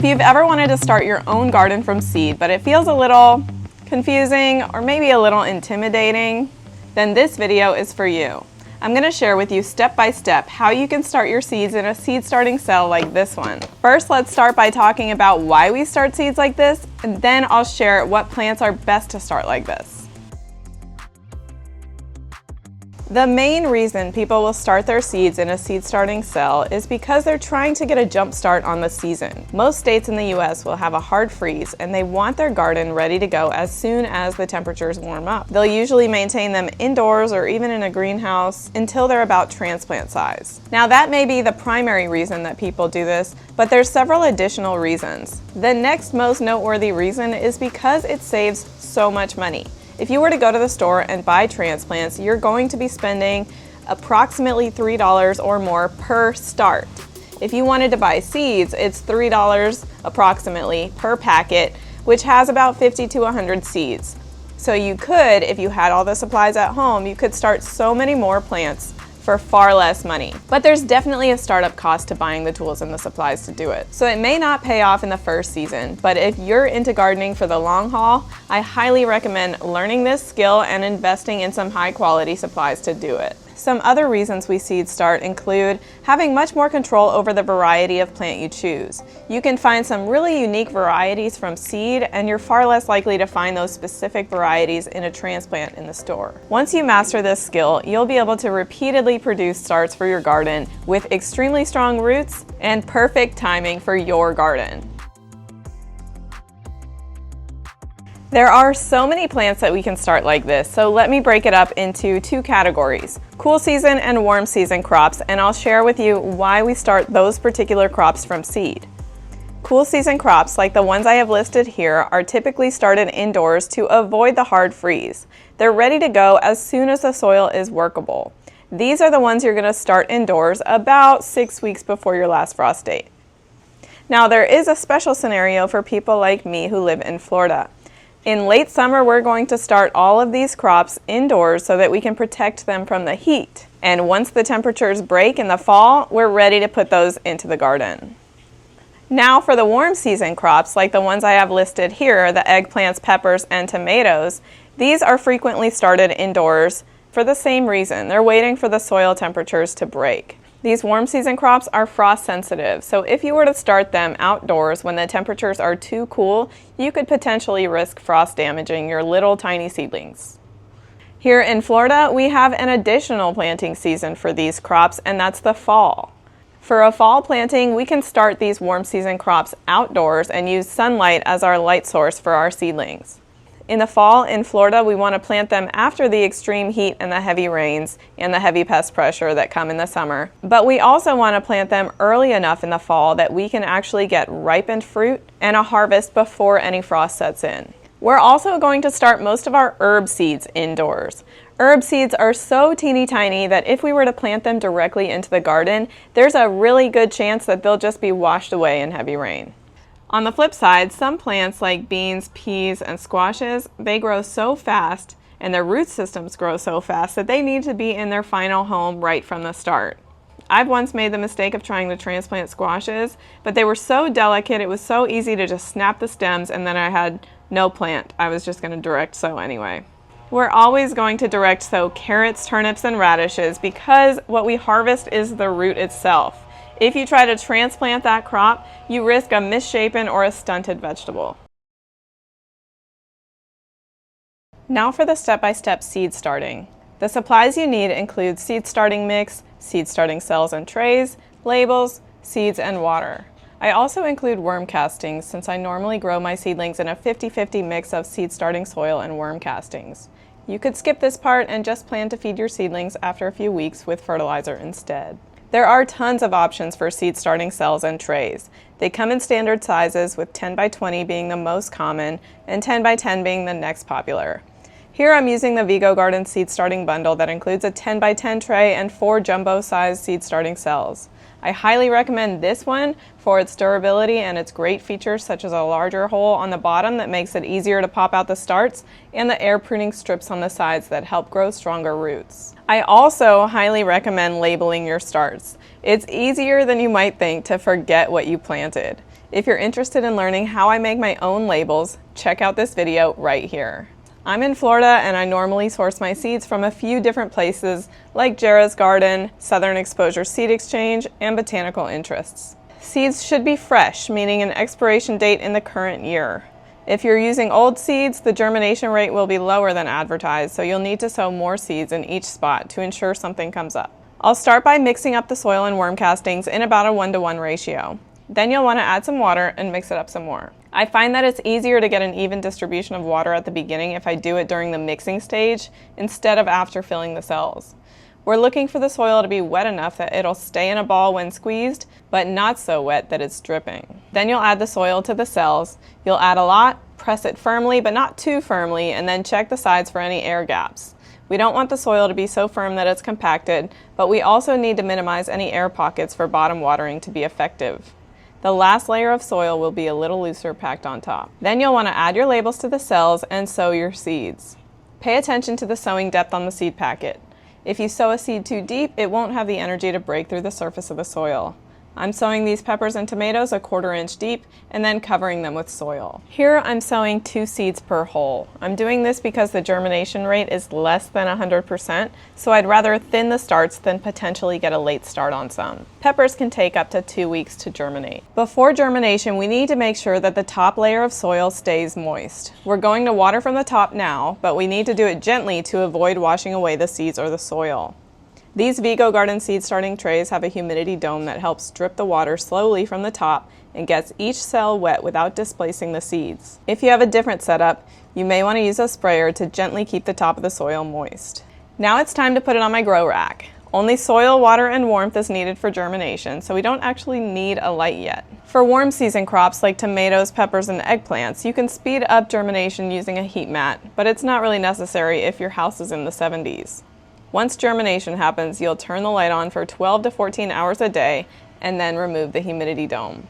If you've ever wanted to start your own garden from seed, but it feels a little confusing or maybe a little intimidating, then this video is for you. I'm going to share with you step by step how you can start your seeds in a seed starting cell like this one. First, let's start by talking about why we start seeds like this, and then I'll share what plants are best to start like this. The main reason people will start their seeds in a seed starting cell is because they're trying to get a jump start on the season. Most states in the US will have a hard freeze and they want their garden ready to go as soon as the temperatures warm up. They'll usually maintain them indoors or even in a greenhouse until they're about transplant size. Now that may be the primary reason that people do this, but there's several additional reasons. The next most noteworthy reason is because it saves so much money. If you were to go to the store and buy transplants, you're going to be spending approximately $3 or more per start. If you wanted to buy seeds, it's $3 approximately per packet, which has about 50 to 100 seeds. So you could, if you had all the supplies at home, you could start so many more plants for far less money. But there's definitely a startup cost to buying the tools and the supplies to do it. So it may not pay off in the first season, but if you're into gardening for the long haul, I highly recommend learning this skill and investing in some high quality supplies to do it. Some other reasons we seed start include having much more control over the variety of plant you choose. You can find some really unique varieties from seed, and you're far less likely to find those specific varieties in a transplant in the store. Once you master this skill, you'll be able to repeatedly produce starts for your garden with extremely strong roots and perfect timing for your garden. There are so many plants that we can start like this, so let me break it up into two categories: cool season and warm season crops, and I'll share with you why we start those particular crops from seed. Cool season crops, like the ones I have listed here, are typically started indoors to avoid the hard freeze. They're ready to go as soon as the soil is workable. These are the ones you're going to start indoors about 6 weeks before your last frost date. Now, there is a special scenario for people like me who live in Florida. In late summer, we're going to start all of these crops indoors so that we can protect them from the heat. And once the temperatures break in the fall, we're ready to put those into the garden. Now for the warm season crops, like the ones I have listed here, the eggplants, peppers, and tomatoes, these are frequently started indoors for the same reason. They're waiting for the soil temperatures to break. These warm season crops are frost sensitive, so if you were to start them outdoors when the temperatures are too cool, you could potentially risk frost damaging your little tiny seedlings. Here in Florida, we have an additional planting season for these crops, and that's the fall. For a fall planting, we can start these warm season crops outdoors and use sunlight as our light source for our seedlings. In the fall in Florida, we want to plant them after the extreme heat and the heavy rains and the heavy pest pressure that come in the summer. But we also want to plant them early enough in the fall that we can actually get ripened fruit and a harvest before any frost sets in. We're also going to start most of our herb seeds indoors. Herb seeds are so teeny tiny that if we were to plant them directly into the garden, there's a really good chance that they'll just be washed away in heavy rain. On the flip side, some plants like beans, peas, and squashes, they grow so fast and their root systems grow so fast that they need to be in their final home right from the start. I've once made the mistake of trying to transplant squashes, but they were so delicate, it was so easy to just snap the stems and then I had no plant. I was just going to direct sow anyway. We're always going to direct sow carrots, turnips, and radishes because what we harvest is the root itself. If you try to transplant that crop, you risk a misshapen or a stunted vegetable. Now for the step-by-step seed starting. The supplies you need include seed starting mix, seed starting cells and trays, labels, seeds, and water. I also include worm castings since I normally grow my seedlings in a 50-50 mix of seed starting soil and worm castings. You could skip this part and just plan to feed your seedlings after a few weeks with fertilizer instead. There are tons of options for seed starting cells and trays. They come in standard sizes, with 10 by 20 being the most common and 10 by 10 being the next popular. Here I'm using the Vigo Garden seed starting bundle that includes a 10 by 10 tray and 4 jumbo sized seed starting cells. I highly recommend this one for its durability and its great features such as a larger hole on the bottom that makes it easier to pop out the starts and the air pruning strips on the sides that help grow stronger roots. I also highly recommend labeling your starts. It's easier than you might think to forget what you planted. If you're interested in learning how I make my own labels, check out this video right here. I'm in Florida and I normally source my seeds from a few different places like Jarrah's Garden, Southern Exposure Seed Exchange, and Botanical Interests. Seeds should be fresh, meaning an expiration date in the current year. If you're using old seeds, the germination rate will be lower than advertised, so you'll need to sow more seeds in each spot to ensure something comes up. I'll start by mixing up the soil and worm castings in about a 1-to-1 ratio. Then you'll want to add some water and mix it up some more. I find that it's easier to get an even distribution of water at the beginning if I do it during the mixing stage instead of after filling the cells. We're looking for the soil to be wet enough that it'll stay in a ball when squeezed, but not so wet that it's dripping. Then you'll add the soil to the cells. You'll add a lot, press it firmly but not too firmly, and then check the sides for any air gaps. We don't want the soil to be so firm that it's compacted, but we also need to minimize any air pockets for bottom watering to be effective. The last layer of soil will be a little looser packed on top. Then you'll want to add your labels to the cells and sow your seeds. Pay attention to the sowing depth on the seed packet. If you sow a seed too deep, it won't have the energy to break through the surface of the soil. I'm sowing these peppers and tomatoes a 1/4 inch deep and then covering them with soil. Here I'm sowing 2 seeds per hole. I'm doing this because the germination rate is less than 100%, so I'd rather thin the starts than potentially get a late start on some. Peppers can take up to 2 weeks to germinate. Before germination, we need to make sure that the top layer of soil stays moist. We're going to water from the top now, but we need to do it gently to avoid washing away the seeds or the soil. These Vigo Garden seed starting trays have a humidity dome that helps drip the water slowly from the top and gets each cell wet without displacing the seeds. If you have a different setup, you may want to use a sprayer to gently keep the top of the soil moist. Now it's time to put it on my grow rack. Only soil, water, and warmth is needed for germination, so we don't actually need a light yet. For warm season crops like tomatoes, peppers, and eggplants, you can speed up germination using a heat mat, but it's not really necessary if your house is in the 70s. Once germination happens, you'll turn the light on for 12 to 14 hours a day and then remove the humidity dome.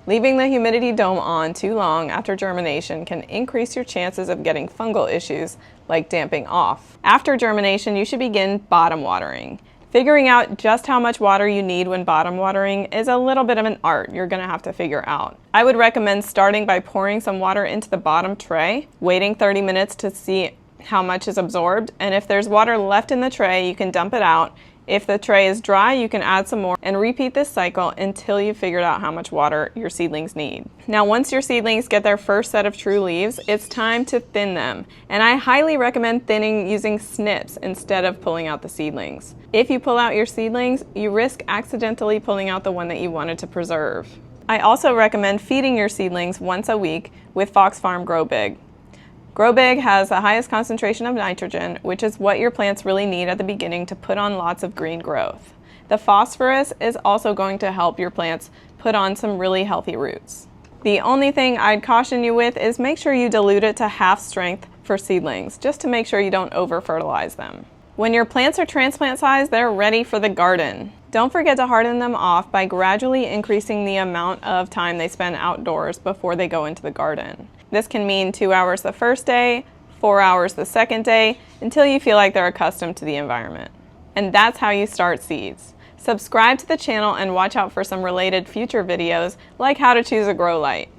Leaving the humidity dome on too long after germination can increase your chances of getting fungal issues like damping off. After germination, you should begin bottom watering. Figuring out just how much water you need when bottom watering is a little bit of an art you're going to have to figure out. I would recommend starting by pouring some water into the bottom tray, waiting 30 minutes to see how much is absorbed, and if there's water left in the tray, you can dump it out. If the tray is dry, you can add some more and repeat this cycle until you've figured out how much water your seedlings need. Now, once your seedlings get their first set of true leaves, it's time to thin them, and I highly recommend thinning using snips instead of pulling out the seedlings. If you pull out your seedlings, you risk accidentally pulling out the one that you wanted to preserve. I also recommend feeding your seedlings once a week with Fox Farm Grow Big. Grow Big has the highest concentration of nitrogen, which is what your plants really need at the beginning to put on lots of green growth. The phosphorus is also going to help your plants put on some really healthy roots. The only thing I'd caution you with is make sure you dilute it to half strength for seedlings, just to make sure you don't over-fertilize them. When your plants are transplant size, they're ready for the garden. Don't forget to harden them off by gradually increasing the amount of time they spend outdoors before they go into the garden. This can mean 2 hours the first day, 4 hours the second day, until you feel like they're accustomed to the environment. And that's how you start seeds. Subscribe to the channel and watch out for some related future videos like how to choose a grow light.